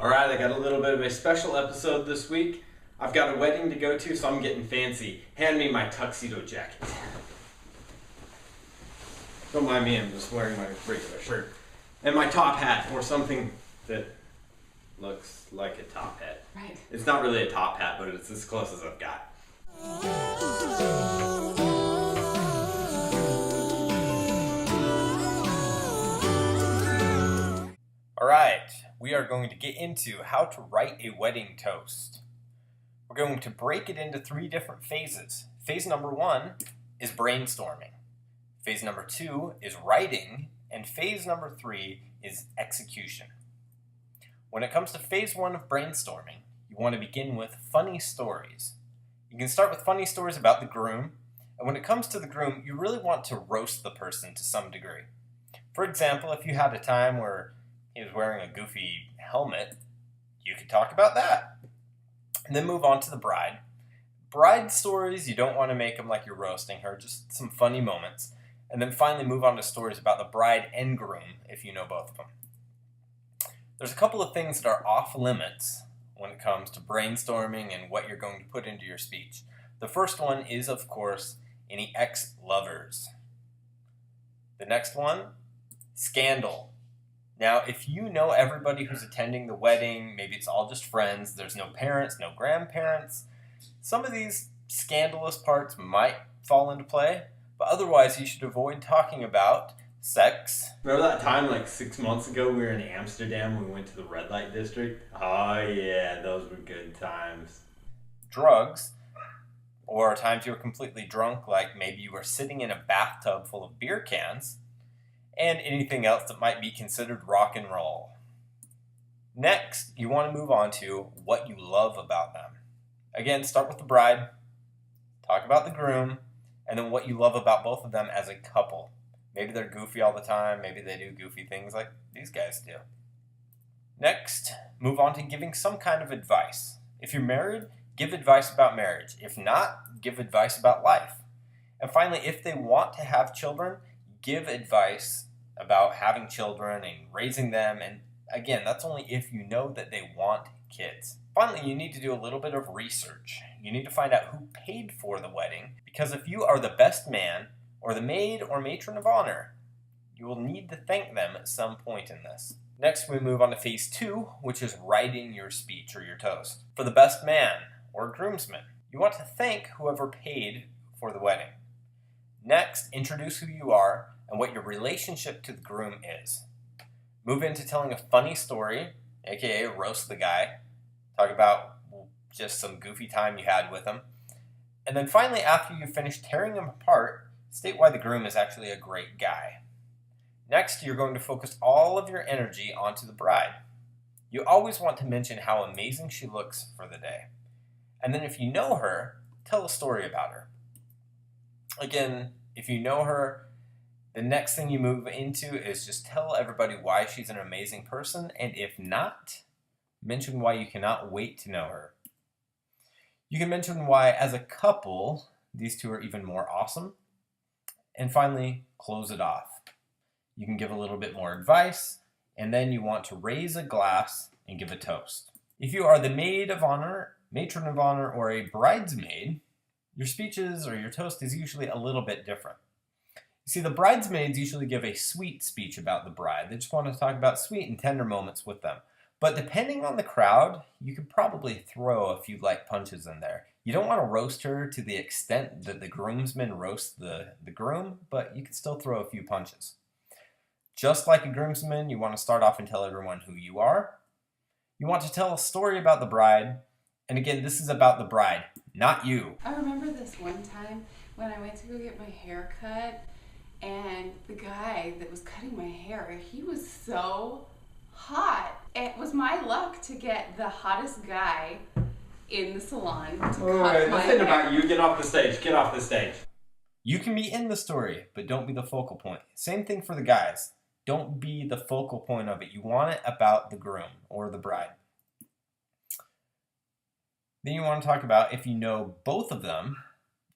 Alright, I got a little bit of a special episode this week. I've got a wedding to go to, so I'm getting fancy. Hand me my tuxedo jacket. Don't mind me, I'm just wearing my regular shirt. And my top hat, or something that looks like a top hat. Right. It's not really a top hat, but it's as close as I've got. Alright, we are going to get into how to write a wedding toast. We're going to break it into 3 different phases. Phase number 1 is brainstorming. Phase number 2 is writing. And phase number 3 is execution. When it comes to phase 1 of brainstorming, you want to begin with funny stories. You can start with funny stories about the groom. And when it comes to the groom, you really want to roast the person to some degree. For example, if you had a time where he was wearing a goofy helmet, you could talk about that. And then move on to the bride. Bride stories, you don't want to make them like you're roasting her, just some funny moments. And then finally move on to stories about the bride and groom, if you know both of them. There's a couple of things that are off limits when it comes to brainstorming and what you're going to put into your speech. The first one is, of course, any ex-lovers. The next one, scandal. Now, if you know everybody who's attending the wedding, maybe it's all just friends, there's no parents, no grandparents, some of these scandalous parts might fall into play, but otherwise you should avoid talking about sex. Remember that time like 6 months ago we were in Amsterdam, we went to the red light district? Oh yeah, those were good times. Drugs, or times you were completely drunk, like maybe you were sitting in a bathtub full of beer cans, and anything else that might be considered rock and roll. Next, you want to move on to what you love about them. Again, start with the bride, talk about the groom, and then what you love about both of them as a couple. Maybe they're goofy all the time, maybe they do goofy things like these guys do. Next, move on to giving some kind of advice. If you're married, give advice about marriage. If not, give advice about life. And finally, if they want to have children, give advice about having children and raising them. And again, that's only if you know that they want kids. Finally, you need to do a little bit of research. You need to find out who paid for the wedding, because if you are the best man or the maid or matron of honor, you will need to thank them at some point in this. Next, we move on to phase 2, which is writing your speech or your toast. For the best man or groomsman, you want to thank whoever paid for the wedding. Next, introduce who you are and what your relationship to the groom is. Move into telling a funny story, aka roast the guy. Talk about just some goofy time you had with him. And then finally, after you finish tearing him apart, state why the groom is actually a great guy. Next, you're going to focus all of your energy onto the bride. You always want to mention how amazing she looks for the day. And then if you know her, tell a story about her. Again, if you know her, the next thing you move into is just tell everybody why she's an amazing person, and if not, mention why you cannot wait to know her. You can mention why, as a couple, these two are even more awesome. And finally, close it off. You can give a little bit more advice, and then you want to raise a glass and give a toast. If you are the maid of honor, matron of honor, or a bridesmaid, your speeches or your toast is usually a little bit different. You see, the bridesmaids usually give a sweet speech about the bride. They just want to talk about sweet and tender moments with them. But depending on the crowd, you could probably throw a few light punches in there. You don't want to roast her to the extent that the groomsmen roast the groom, but you can still throw a few punches. Just like a groomsman, you want to start off and tell everyone who you are. You want to tell a story about the bride. And again, this is about the bride, not you. I remember this one time when I went to go get my hair cut, and the guy that was cutting my hair, he was so hot. It was my luck to get the hottest guy in the salon to cut my hair. This isn't about you. Get off the stage. Get off the stage. You can be in the story, but don't be the focal point. Same thing for the guys. Don't be the focal point of it. You want it about the groom or the bride. Then you want to talk about, if you know both of them,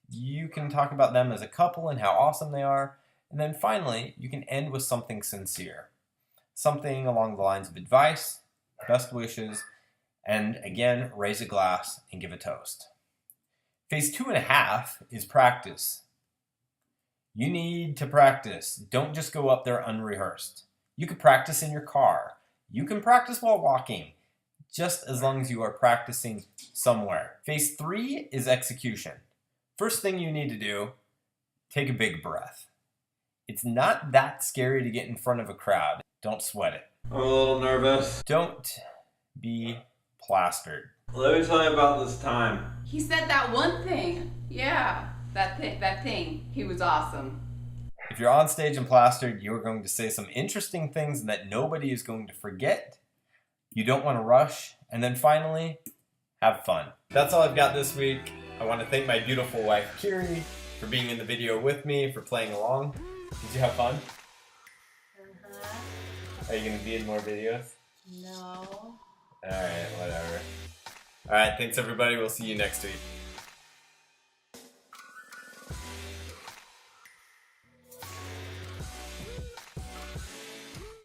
you can talk about them as a couple and how awesome they are. And then finally, you can end with something sincere. Something along the lines of advice, best wishes, and again, raise a glass and give a toast. Phase 2.5 is practice. You need to practice. Don't just go up there unrehearsed. You can practice in your car. You can practice while walking, just as long as you are practicing somewhere. Phase 3 is execution. First thing you need to do, take a big breath. It's not that scary to get in front of a crowd. Don't sweat it. I'm a little nervous. Don't be plastered. Let me tell you about this time. He said that one thing. Yeah, that thing. He was awesome. If you're on stage and plastered, you're going to say some interesting things that nobody is going to forget. You don't want to rush. And then finally, have fun. That's all I've got this week. I want to thank my beautiful wife, Kiri, for being in the video with me, for playing along. Did you have fun? Uh-huh. Are you going to be in more videos? No. Alright, whatever. Alright, thanks everybody. We'll see you next week.